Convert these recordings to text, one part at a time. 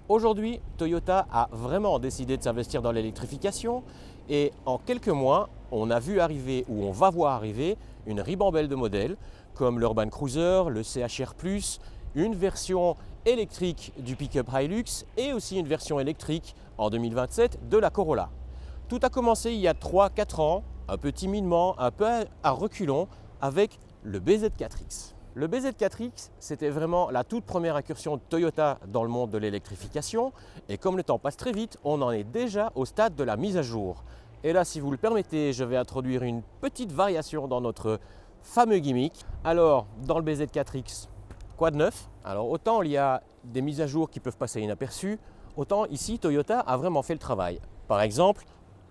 Aujourd'hui, Toyota a vraiment décidé de s'investir dans l'électrification et en quelques mois, on a vu arriver ou on va voir arriver une ribambelle de modèles comme l'Urban Cruiser, le CHR+, une version électrique du pick-up Hilux et aussi une version électrique en 2027 de la Corolla. Tout a commencé il y a 3-4 ans, un peu timidement, un peu à reculons, avec le BZ4X. Le BZ4X, c'était vraiment la toute première incursion de Toyota dans le monde de l'électrification. Et comme le temps passe très vite, on en est déjà au stade de la mise à jour. Et là, si vous le permettez, je vais introduire une petite variation dans notre fameux gimmick. Alors, dans le BZ4X, quoi de neuf? Alors, autant il y a des mises à jour qui peuvent passer inaperçues, autant ici, Toyota a vraiment fait le travail. Par exemple,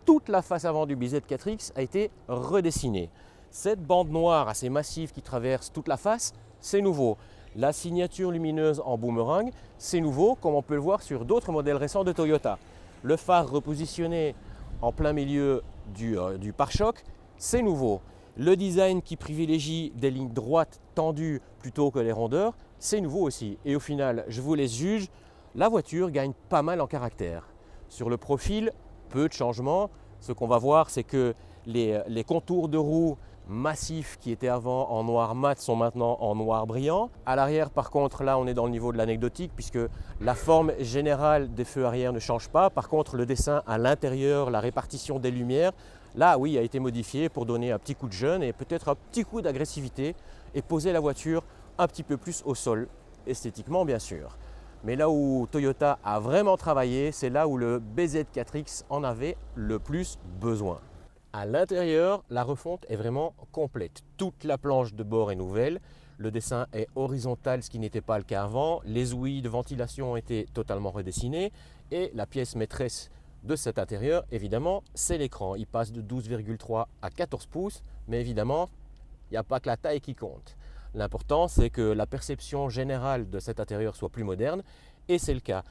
toute la face avant du BZ4X a été redessinée. Cette bande noire assez massive qui traverse toute la face, c'est nouveau. La signature lumineuse en boomerang, c'est nouveau, comme on peut le voir sur d'autres modèles récents de Toyota. Le phare repositionné en plein milieu du pare-choc, c'est nouveau. Le design qui privilégie des lignes droites tendues plutôt que les rondeurs, c'est nouveau aussi. Et au final, je vous laisse juger, la voiture gagne pas mal en caractère. Sur le profil, peu de changements. Ce qu'on va voir, c'est que les contours de roues massifs qui étaient avant en noir mat sont maintenant en noir brillant. À l'arrière, par contre, là, on est dans le niveau de l'anecdotique puisque la forme générale des feux arrière ne change pas. Par contre, le dessin à l'intérieur, la répartition des lumières, là, oui, a été modifié pour donner un petit coup de jeune et peut-être un petit coup d'agressivité et poser la voiture un petit peu plus au sol, esthétiquement bien sûr. Mais là où Toyota a vraiment travaillé, c'est là où le BZ4X en avait le plus besoin. À l'intérieur, la refonte est vraiment complète. Toute la planche de bord est nouvelle. Le dessin est horizontal, ce qui n'était pas le cas avant. Les ouïes de ventilation ont été totalement redessinées. Et la pièce maîtresse de cet intérieur, évidemment, c'est l'écran. Il passe de 12,3 à 14 pouces. Mais évidemment, il n'y a pas que la taille qui compte. L'important, c'est que la perception générale de cet intérieur soit plus moderne, et c'est le cas.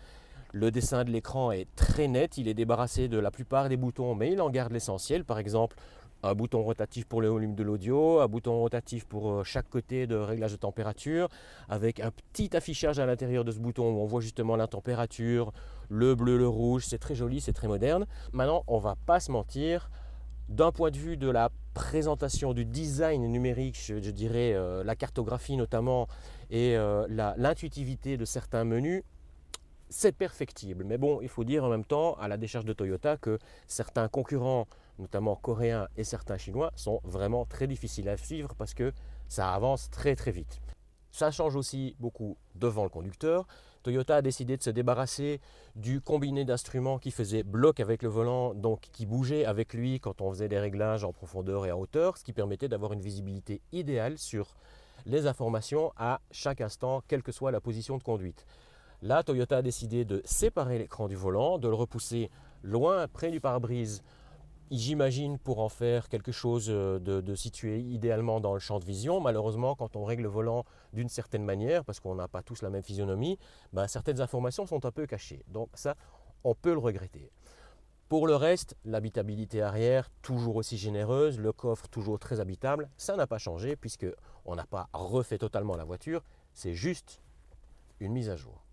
Le dessin de l'écran est très net, il est débarrassé de la plupart des boutons, mais il en garde l'essentiel. Par exemple, un bouton rotatif pour le volume de l'audio, un bouton rotatif pour chaque côté de réglage de température, avec un petit affichage à l'intérieur de ce bouton où on voit justement la température, le bleu, le rouge, c'est très joli, c'est très moderne. Maintenant, on ne va pas se mentir, d'un point de vue de la présentation, du design numérique, je dirais la cartographie notamment, et l'intuitivité de certains menus, c'est perfectible. Mais bon, il faut dire en même temps, à la décharge de Toyota, que certains concurrents, notamment coréens et certains chinois, sont vraiment très difficiles à suivre parce que ça avance très très vite. Ça change aussi beaucoup devant le conducteur. Toyota a décidé de se débarrasser du combiné d'instruments qui faisait bloc avec le volant, donc qui bougeait avec lui quand on faisait des réglages en profondeur et en hauteur, ce qui permettait d'avoir une visibilité idéale sur les informations à chaque instant, quelle que soit la position de conduite. Là, Toyota a décidé de séparer l'écran du volant, de le repousser loin près du pare-brise, j'imagine pour en faire quelque chose de situé idéalement dans le champ de vision. Malheureusement, quand on règle le volant d'une certaine manière, parce qu'on n'a pas tous la même physionomie, certaines informations sont un peu cachées. Donc ça, on peut le regretter. Pour le reste, l'habitabilité arrière, toujours aussi généreuse, le coffre toujours très habitable, ça n'a pas changé puisqu'on n'a pas refait totalement la voiture, c'est juste une mise à jour.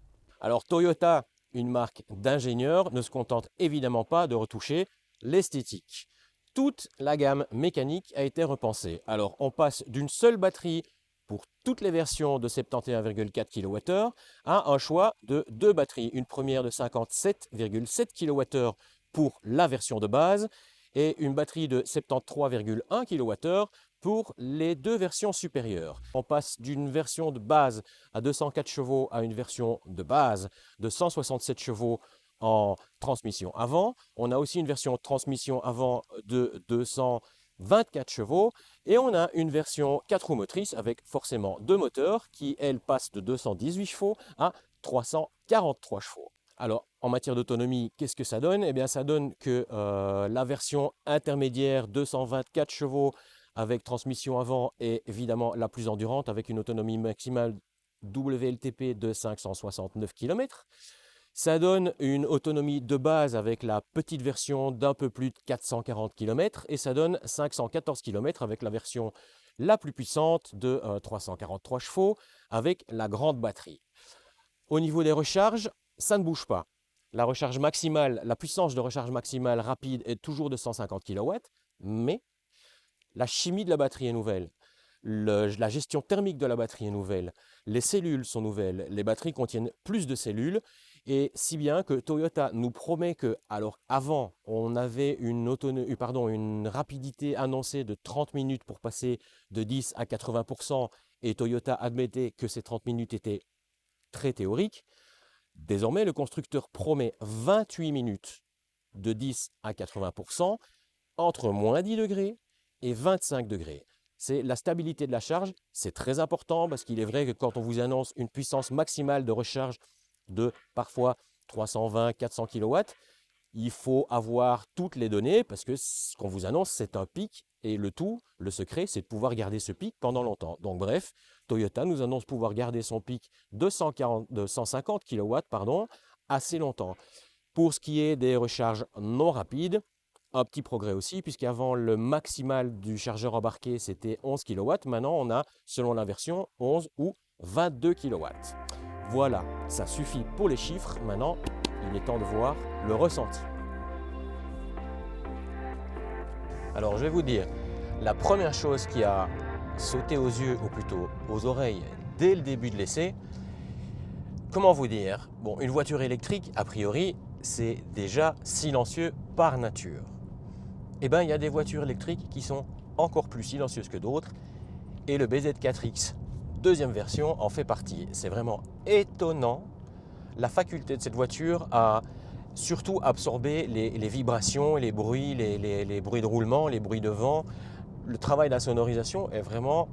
Alors Toyota, une marque d'ingénieurs, ne se contente évidemment pas de retoucher l'esthétique. Toute la gamme mécanique a été repensée. Alors on passe d'une seule batterie pour toutes les versions de 71,4 kWh à un choix de deux batteries. Une première de 57,7 kWh pour la version de base et une batterie de 73,1 kWh pour les deux versions supérieures. On passe d'une version de base à 204 chevaux à une version de base de 167 chevaux en transmission avant. On a aussi une version transmission avant de 224 chevaux et on a une version 4 roues motrices avec forcément deux moteurs qui, elle, passe de 218 chevaux à 343 chevaux. Alors, en matière d'autonomie, qu'est-ce que ça donne? Eh bien, ça donne que la version intermédiaire 224 chevaux avec transmission avant est évidemment la plus endurante avec une autonomie maximale WLTP de 569 km. Ça donne une autonomie de base avec la petite version d'un peu plus de 440 km et ça donne 514 km avec la version la plus puissante de 343 chevaux avec la grande batterie. Au niveau des recharges, ça ne bouge pas. La recharge maximale, la puissance de recharge maximale rapide est toujours de 150 kW, mais la chimie de la batterie est nouvelle. La gestion thermique de la batterie est nouvelle. Les cellules sont nouvelles. Les batteries contiennent plus de cellules. Et si bien que Toyota nous promet que, alors avant, on avait une rapidité annoncée de 30 minutes pour passer de 10 à 80%, et Toyota admettait que ces 30 minutes étaient très théoriques. Désormais, le constructeur promet 28 minutes de 10 à 80% entre moins 10 degrés et 25 degrés. C'est la stabilité de la charge, c'est très important parce qu'il est vrai que quand on vous annonce une puissance maximale de recharge de parfois 320, 400 kW, il faut avoir toutes les données parce que ce qu'on vous annonce, c'est un pic et le secret, c'est de pouvoir garder ce pic pendant longtemps. Donc bref, Toyota nous annonce pouvoir garder son pic de 150 kW assez longtemps. Pour ce qui est des recharges non rapides, un petit progrès aussi, puisqu'avant le maximal du chargeur embarqué, c'était 11 kW. Maintenant, on a, selon la version, 11 ou 22 kW. Voilà, ça suffit pour les chiffres. Maintenant, il est temps de voir le ressenti. Alors, je vais vous dire, la première chose qui a sauté aux yeux, ou plutôt aux oreilles, dès le début de l'essai, comment vous dire? Bon, une voiture électrique, a priori, c'est déjà silencieux par nature. Eh bien, il y a des voitures électriques qui sont encore plus silencieuses que d'autres, et le BZ4X, deuxième version, en fait partie. C'est vraiment étonnant la faculté de cette voiture à surtout absorber les vibrations, les bruits, les bruits de roulement, les bruits de vent. Le travail de la sonorisation est vraiment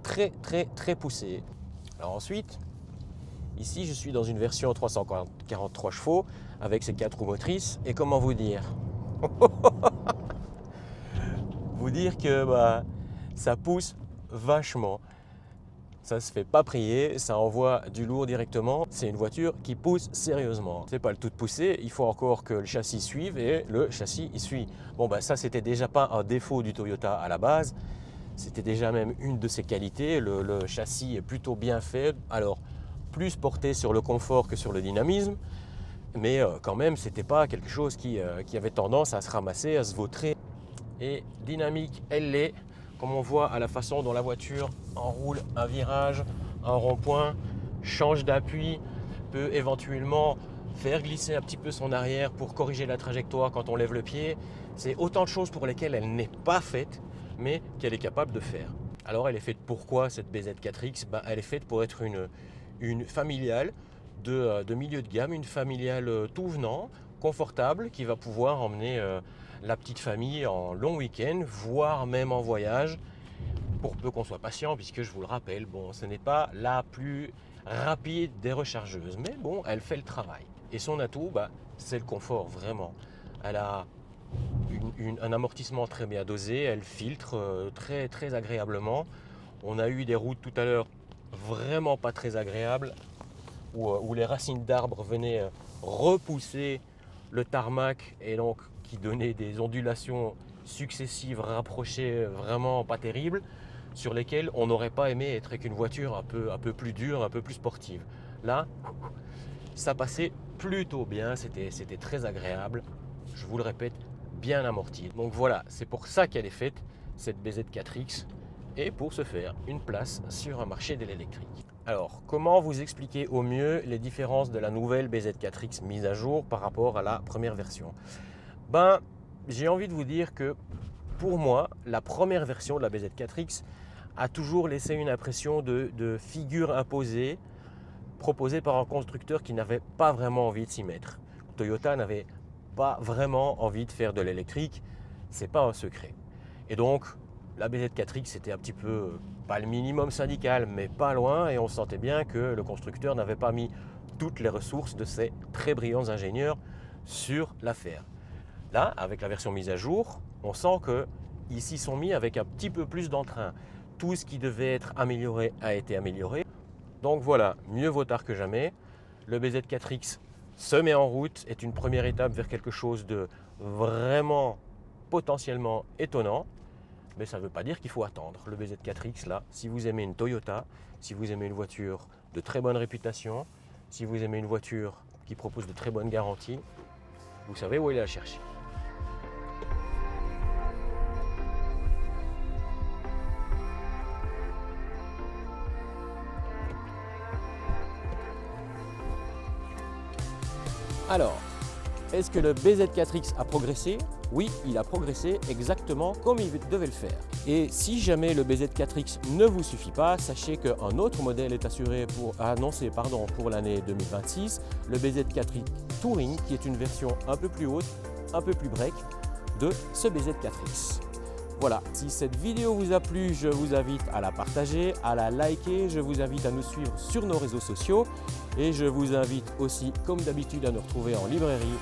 très poussé. Alors ensuite, ici je suis dans une version 343 chevaux avec ses 4 roues motrices, et comment vous dire vous dire que ça pousse vachement. Ça se fait pas prier, ça envoie du lourd directement. C'est une voiture qui pousse sérieusement. C'est pas le tout de pousser, il faut encore que le châssis suive, et le châssis il suit. Bon ça c'était déjà pas un défaut du Toyota à la base, c'était déjà même une de ses qualités. Le châssis est plutôt bien fait, alors plus porté sur le confort que sur le dynamisme, mais quand même c'était pas quelque chose qui avait tendance à se ramasser, à se vautrer. Et dynamique, elle l'est, comme on voit à la façon dont la voiture enroule un virage, un rond-point, change d'appui, peut éventuellement faire glisser un petit peu son arrière pour corriger la trajectoire quand on lève le pied. C'est autant de choses pour lesquelles elle n'est pas faite, mais qu'elle est capable de faire. Alors elle est faite pourquoi cette BZ4X? Elle est faite pour être une familiale de milieu de gamme, une familiale tout venant, confortable, qui va pouvoir emmener la petite famille en long week-end, voire même en voyage, pour peu qu'on soit patient, puisque je vous le rappelle, ce n'est pas la plus rapide des rechargeuses, mais elle fait le travail. Et son atout, c'est le confort, vraiment. Elle a un amortissement très bien dosé, elle filtre très agréablement. On a eu des routes tout à l'heure vraiment pas très agréables, où les racines d'arbres venaient repousser le tarmac, et donc qui donnait des ondulations successives rapprochées vraiment pas terribles, sur lesquelles on n'aurait pas aimé être avec une voiture un peu plus dure, un peu plus sportive. Là, ça passait plutôt bien, c'était très agréable, je vous le répète, bien amorti. Donc voilà, c'est pour ça qu'elle est faite, cette BZ4X, et pour se faire une place sur un marché de l'électrique. Alors, comment vous expliquer au mieux les différences de la nouvelle BZ4X mise à jour par rapport à la première version? J'ai envie de vous dire que pour moi, la première version de la BZ4X a toujours laissé une impression de figure imposée, proposée par un constructeur qui n'avait pas vraiment envie de s'y mettre. Toyota n'avait pas vraiment envie de faire de l'électrique, c'est pas un secret. Et donc, la BZ4X c'était un petit peu, pas le minimum syndical, mais pas loin, et on sentait bien que le constructeur n'avait pas mis toutes les ressources de ses très brillants ingénieurs sur l'affaire. Là, avec la version mise à jour, on sent qu'ils s'y sont mis avec un petit peu plus d'entrain. Tout ce qui devait être amélioré a été amélioré. Donc voilà, mieux vaut tard que jamais. Le BZ4X se met en route, est une première étape vers quelque chose de vraiment potentiellement étonnant. Mais ça ne veut pas dire qu'il faut attendre. Le BZ4X, là, si vous aimez une Toyota, si vous aimez une voiture de très bonne réputation, si vous aimez une voiture qui propose de très bonnes garanties, vous savez où aller la chercher. Alors, est-ce que le BZ4X a progressé? Oui, il a progressé exactement comme il devait le faire. Et si jamais le BZ4X ne vous suffit pas, sachez qu'un autre modèle est annoncé pour l'année 2026, le BZ4X Touring, qui est une version un peu plus haute, un peu plus break de ce BZ4X. Voilà, si cette vidéo vous a plu, je vous invite à la partager, à la liker, je vous invite à nous suivre sur nos réseaux sociaux et je vous invite aussi, comme d'habitude, à nous retrouver en librairie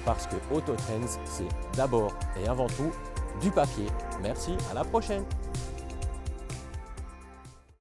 parce que Autotrends, c'est d'abord et avant tout du papier. Merci, à la prochaine!